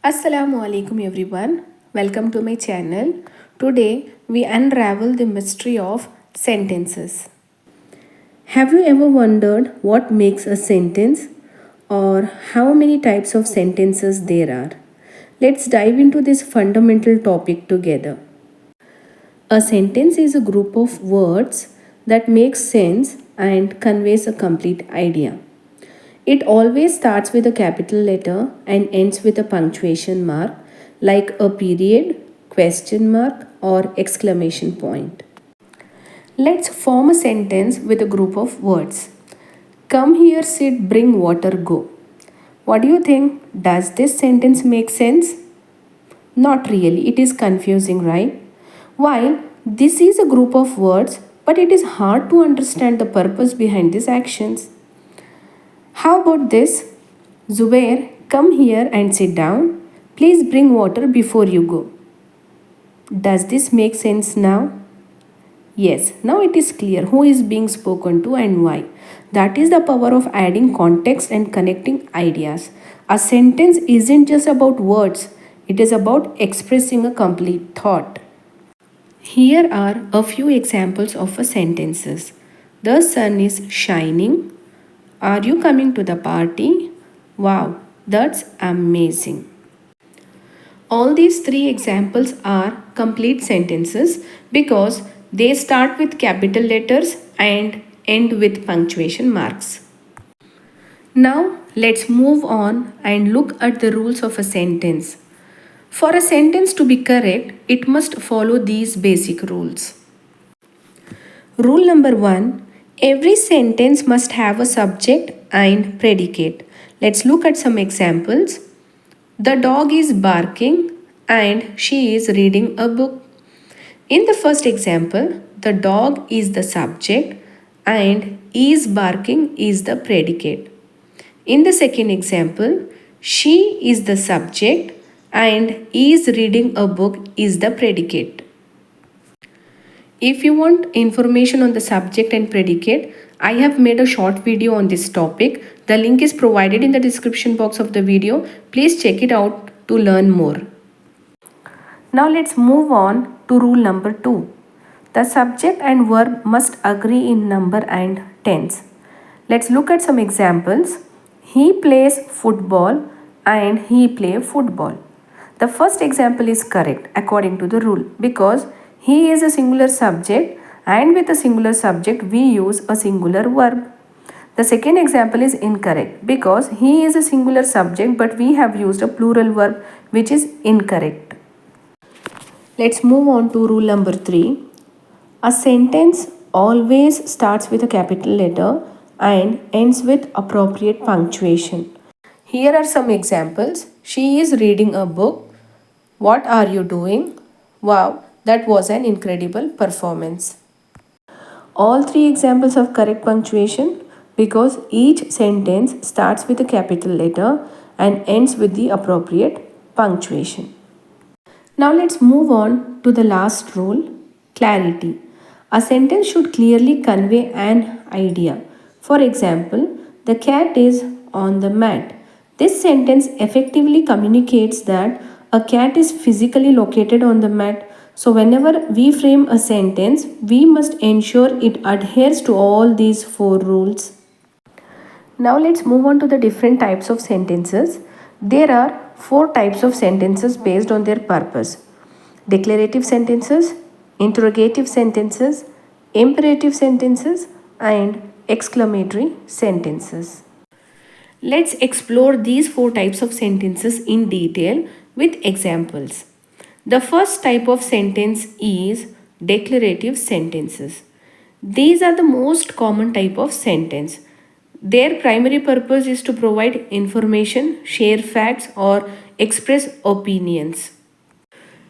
Assalamu alaikum everyone. Welcome to my channel. Today we unravel the mystery of sentences. Have you ever wondered what makes a sentence or how many types of sentences there are? Let's dive into this fundamental topic together. A sentence is a group of words that makes sense and conveys a complete idea. It always starts with a capital letter and ends with a punctuation mark like a period, question mark, or exclamation point. Let's form a sentence with a group of words. Come here, sit, bring water, go. What do you think? Does this sentence make sense? Not really, it is confusing, right? While this is a group of words, but it is hard to understand the purpose behind these actions. How about this? Zubair, come here and sit down. Please bring water before you go. Does this make sense now? Yes, now it is clear who is being spoken to and why. That is the power of adding context and connecting ideas. A sentence isn't just about words, it is about expressing a complete thought. Here are a few examples of a sentences. The sun is shining. Are you coming to the party? Wow, that's amazing. All these three examples are complete sentences because they start with capital letters and end with punctuation marks. Now let's move on and look at the rules of a sentence. For a sentence to be correct, it must follow these basic rules. Rule number 1. Every sentence must have a subject and predicate. Let's look at some examples. The dog is barking and she is reading a book. In the first example, the dog is the subject and is barking is the predicate. In the second example, she is the subject and is reading a book is the predicate. If you want information on the subject and predicate, I have made a short video on this topic. The link is provided in the description box of the video. Please check it out to learn more. Now let's move on to rule number 2. The subject and verb must agree in number and tense. Let's look at some examples. He plays football and he play football. The first example is correct according to the rule because he is a singular subject and with a singular subject we use a singular verb. The second example is incorrect because he is a singular subject but we have used a plural verb which is incorrect. Let's move on to rule number 3. A sentence always starts with a capital letter and ends with appropriate punctuation. Here are some examples. She is reading a book. What are you doing? Wow, that was an incredible performance. All three examples have correct punctuation because each sentence starts with a capital letter and ends with the appropriate punctuation. Now let's move on to the last rule, clarity. A sentence should clearly convey an idea. For example, the cat is on the mat. This sentence effectively communicates that a cat is physically located on the mat. So whenever we frame a sentence, we must ensure it adheres to all these 4 rules. Now let's move on to the different types of sentences. There are 4 types of sentences based on their purpose. Declarative sentences, interrogative sentences, imperative sentences, and exclamatory sentences. Let's explore these 4 types of sentences in detail with examples. The first type of sentence is declarative sentences. These are the most common type of sentence. Their primary purpose is to provide information, share facts, or express opinions.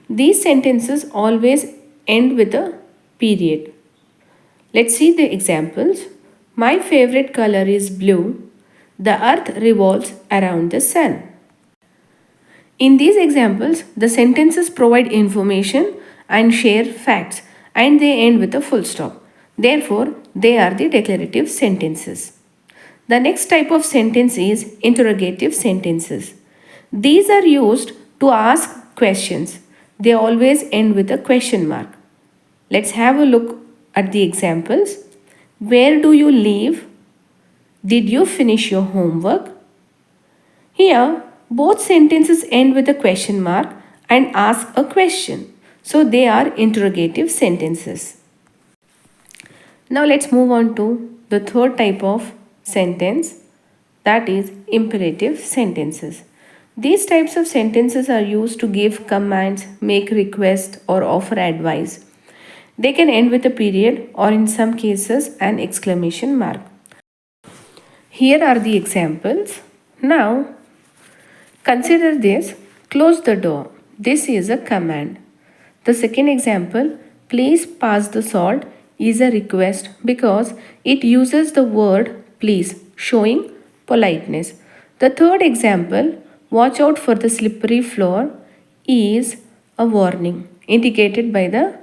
These sentences always end with a period. Let's see the examples. My favorite color is blue. The earth revolves around the sun. In these examples, the sentences provide information and share facts and they end with a full stop. Therefore, they are the declarative sentences. The next type of sentence is interrogative sentences. These are used to ask questions. They always end with a question mark. Let's have a look at the examples. Where do you live? Did you finish your homework? Here, both sentences end with a question mark and ask a question. So they are interrogative sentences. Now let's move on to the third type of sentence, that is imperative sentences. These types of sentences are used to give commands, make requests, or offer advice. They can end with a period or in some cases an exclamation mark. Here are the examples. Now consider this: close the door. This is a command. The second example, please pass the salt, is a request because it uses the word please, showing politeness. The third example, watch out for the slippery floor, is a warning indicated by the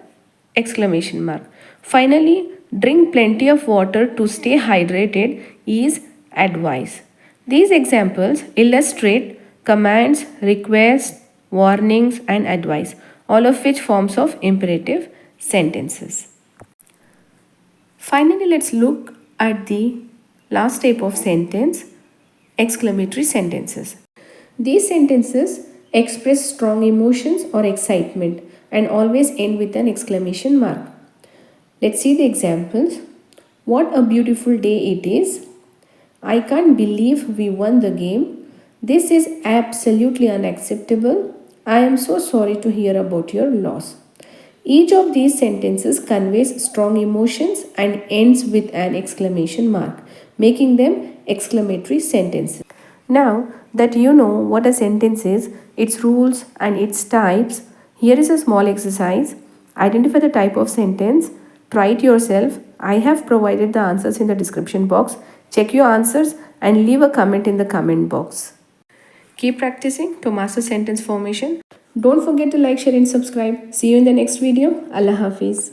exclamation mark. Finally, drink plenty of water to stay hydrated is advice. These examples illustrate commands, requests, warnings, and advice, all of which forms of imperative sentences. Finally, let's look at the last type of sentence, exclamatory sentences. These sentences express strong emotions or excitement and always end with an exclamation mark. Let's see the examples. What a beautiful day it is. I can't believe we won the game. This is absolutely unacceptable. I am so sorry to hear about your loss. Each of these sentences conveys strong emotions and ends with an exclamation mark, making them exclamatory sentences. Now that you know what a sentence is, its rules and its types, here is a small exercise. Identify the type of sentence. Try it yourself. I have provided the answers in the description box. Check your answers and leave a comment in the comment box. Keep practicing to master sentence formation. Don't forget to like, share and subscribe. See you in the next video. Allah Hafiz.